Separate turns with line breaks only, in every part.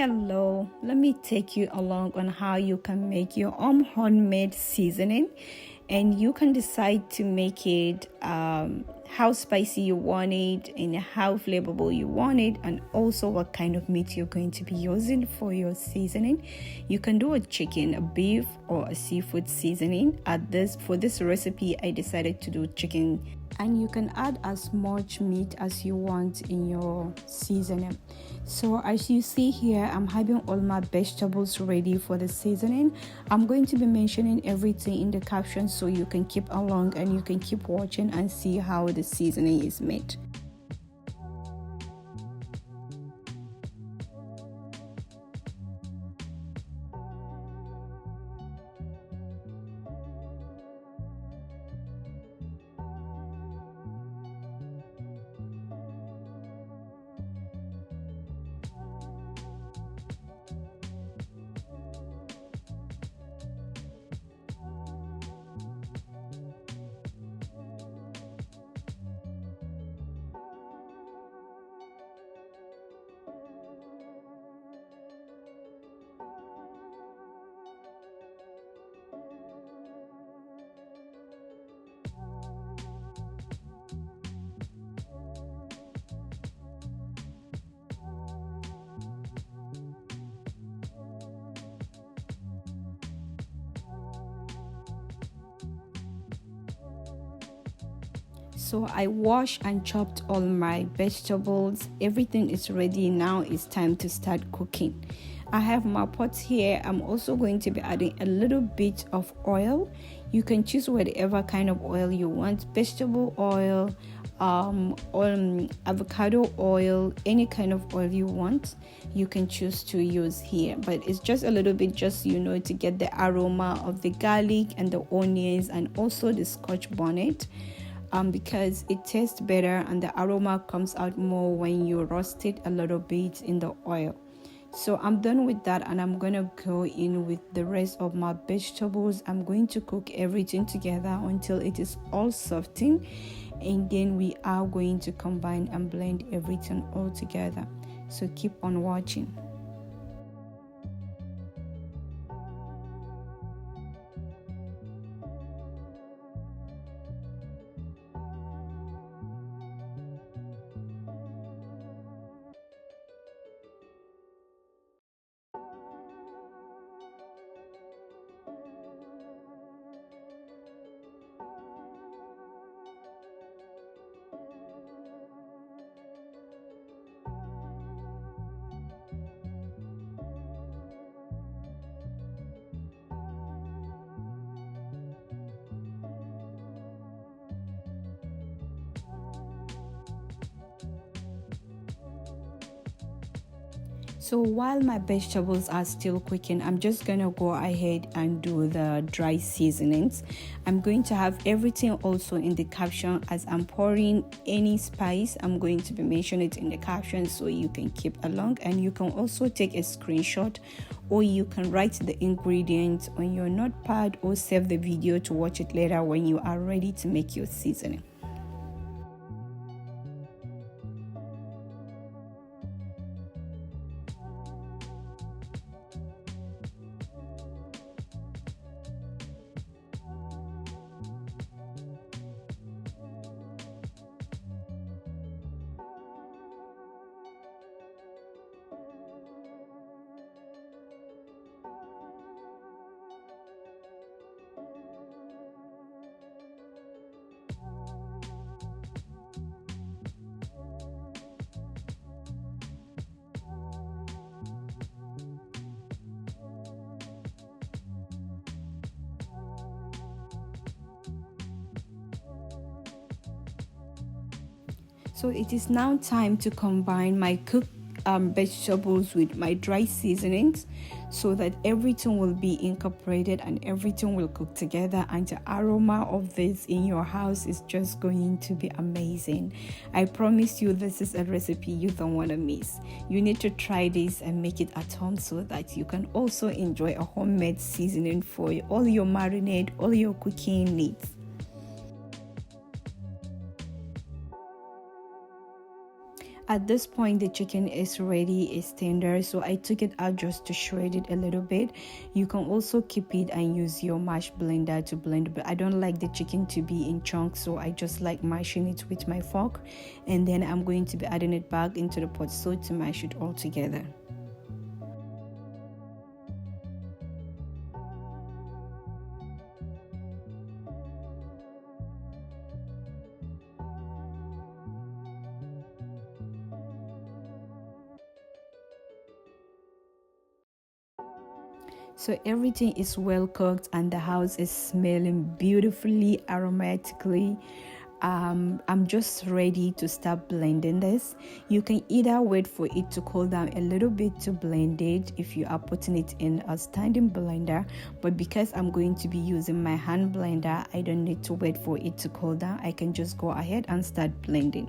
Hello, let me take you along on how you can make your own homemade seasoning, and you can decide to make it how spicy you want it and how flavorful you want it, and also what kind of meat you're going to be using for your seasoning. You can do a chicken, a beef, or a seafood seasoning. For this recipe, I decided to do chicken, and you can add as much meat as you want in your seasoning. So as you see here, I'm having all my vegetables ready for the seasoning. I'm going to be mentioning everything in the caption so you can keep along and you can keep watching and see how the seasoning is made. So I washed and chopped all my vegetables. Everything is ready. Now it's time to start cooking. I have my pot here. I'm also going to be adding a little bit of oil. You can choose whatever kind of oil you want, vegetable oil, avocado oil, any kind of oil you want, you can choose to use here. But it's just a little bit, just to get the aroma of the garlic and the onions and also the scotch bonnet. Because it tastes better and the aroma comes out more when you roast it a little bit in the oil. So I'm done with that, and I'm gonna go in with the rest of my vegetables. I'm going to cook everything together until it is all softened, and then we are going to combine and blend everything all together. So keep on watching. So while my vegetables are still cooking, I'm just gonna go ahead and do the dry seasonings. I'm going to have everything also in the caption. As I'm pouring any spice, I'm going to be mentioning it in the caption so you can keep along, and you can also take a screenshot, or you can write the ingredients on your notepad or save the video to watch it later when you are ready to make your seasoning. So it is now time to combine my cooked vegetables with my dry seasonings so that everything will be incorporated and everything will cook together, and the aroma of this in your house is just going to be amazing. I promise you, this is a recipe you don't want to miss. You need to try this and make it at home so that you can also enjoy a homemade seasoning for all your marinade, all your cooking needs. At this point, the chicken is ready, it's tender, so I took it out just to shred it a little bit. You can also keep it and use your mash blender to blend, but I don't like the chicken to be in chunks, so I just like mashing it with my fork. And then I'm going to be adding it back into the pot so to mash it all together. So everything is well cooked and the house is smelling beautifully aromatically. I'm just ready to start blending this. You can either wait for it to cool down a little bit to blend it if you are putting it in a standing blender, but because I'm going to be using my hand blender, I don't need to wait for it to cool down. I can just go ahead and start blending.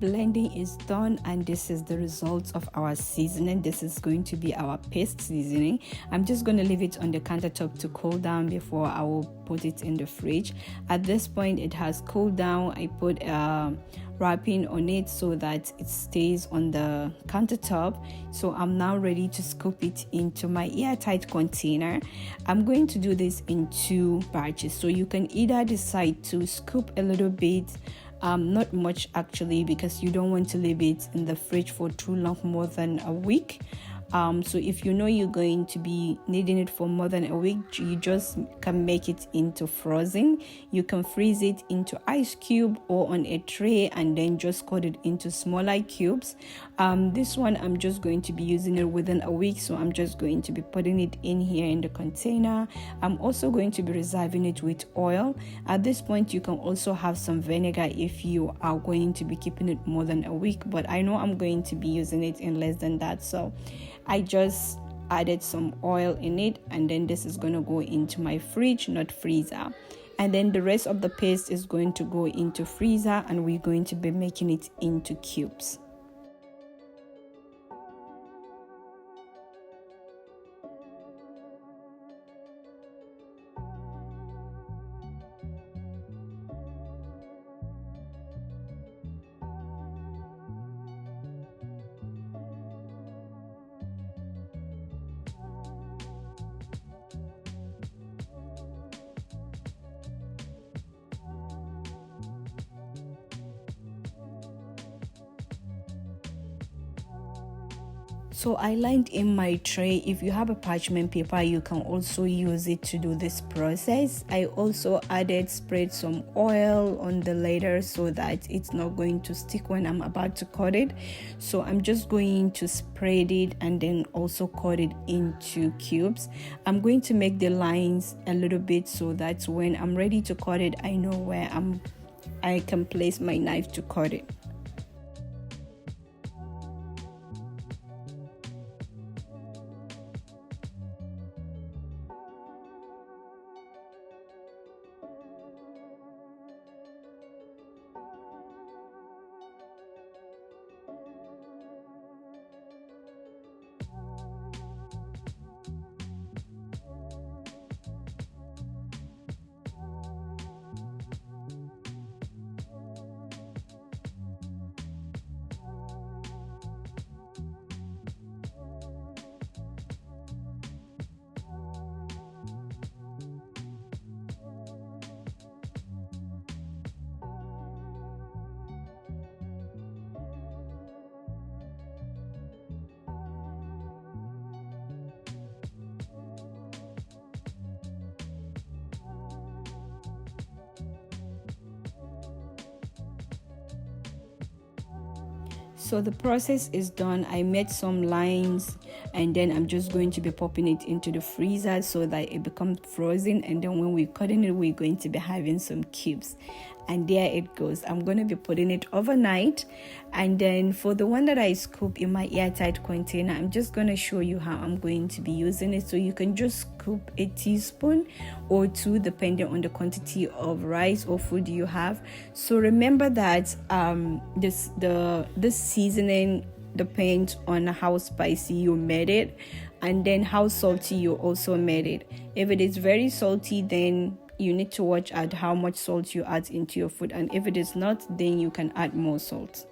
Blending is done, and this is the result of our seasoning. This is going to be our paste seasoning. I'm just going to leave it on the countertop to cool down before I will put it in the fridge. At this point, it has cooled down. I put wrapping on it so that it stays on the countertop. So I'm now ready to scoop it into my airtight container. I'm going to do this in 2 batches, so you can either decide to scoop a little bit, not much actually, because you don't want to leave it in the fridge for too long, more than a week. So if you know you're going to be needing it for more than a week, you just can make it into frozen. You can freeze it into ice cube or on a tray and then just cut it into smaller cubes. This one I'm just going to be using it within a week, so I'm just going to be putting it in here in the container. I'm also going to be reserving it with oil. At this point, you can also have some vinegar if you are going to be keeping it more than a week, but I know I'm going to be using it in less than that, so I just added some oil in it, and then this is going to go into my fridge, not freezer. And then the rest of the paste is going to go into freezer, and we're going to be making it into cubes. So I lined in my tray. If you have a parchment paper, you can also use it to do this process. I also sprayed some oil on the leather so that it's not going to stick when I'm about to cut it. So I'm just going to spread it and then also cut it into cubes. I'm going to make the lines a little bit so that when I'm ready to cut it, I know where I can place my knife to cut it. So the process is done. I made some lines, and then I'm just going to be popping it into the freezer so that it becomes frozen, and then when we're cutting it, we're going to be having some cubes. And there it goes. I'm going to be putting it overnight, and then for the one that I scoop in my airtight container, I'm just going to show you how I'm going to be using it. So you can just scoop a teaspoon or two depending on the quantity of rice or food you have. So remember that this seasoning depends on how spicy you made it, and then how salty you also made it. If it is very salty, then you need to watch at how much salt you add into your food, and if it is not, then you can add more salt.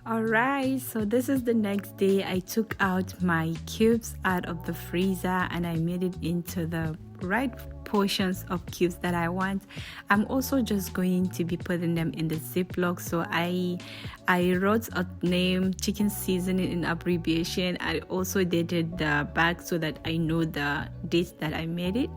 Alright, so this is the next day. I took out my cubes out of the freezer and I made it into the right portions of cubes that I want. I'm also just going to be putting them in the Ziploc. So I wrote a name, chicken seasoning in abbreviation. I also dated the bag so that I know the dates that I made it.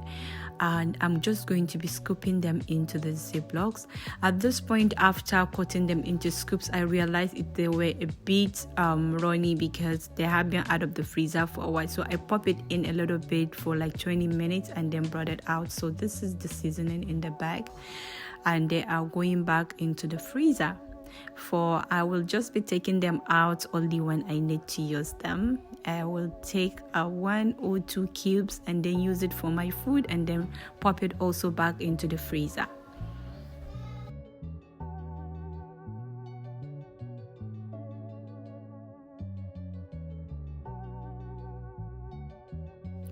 And I'm just going to be scooping them into the Ziplocs. At this point, after cutting them into scoops, I realized they were a bit runny because they have been out of the freezer for a while. So I pop it in a little bit for like 20 minutes and then brought it out. So this is the seasoning in the bag, and they are going back into the freezer. For I will just be taking them out only when I need to use them. I will take 1 or 2 cubes and then use it for my food, and then pop it also back into the freezer.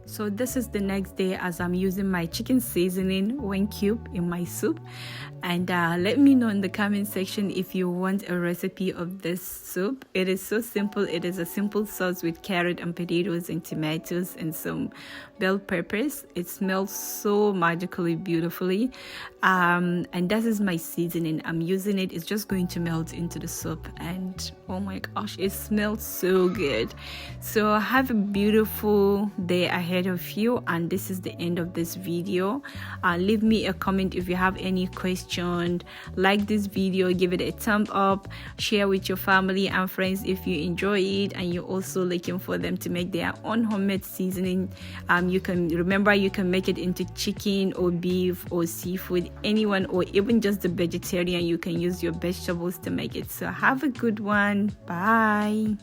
So this is the next day as I'm using my chicken seasoning 1 cube in my soup. And let me know in the comment section if you want a recipe of this soup. It is so simple. It is a simple sauce with carrot and potatoes and tomatoes and some bell peppers. It smells so magically beautifully. And this is my seasoning. I'm using it. It's just going to melt into the soup. And oh my gosh, it smells so good. So have a beautiful day ahead of you, and this is the end of this video. Leave me a comment if you have any question. Like this video, give it a thumb up, share with your family and friends if you enjoy it and you're also looking for them to make their own homemade seasoning. You can make it into chicken or beef or seafood, anyone, or even just the vegetarian. You can use your vegetables to make it. So have a good one. Bye.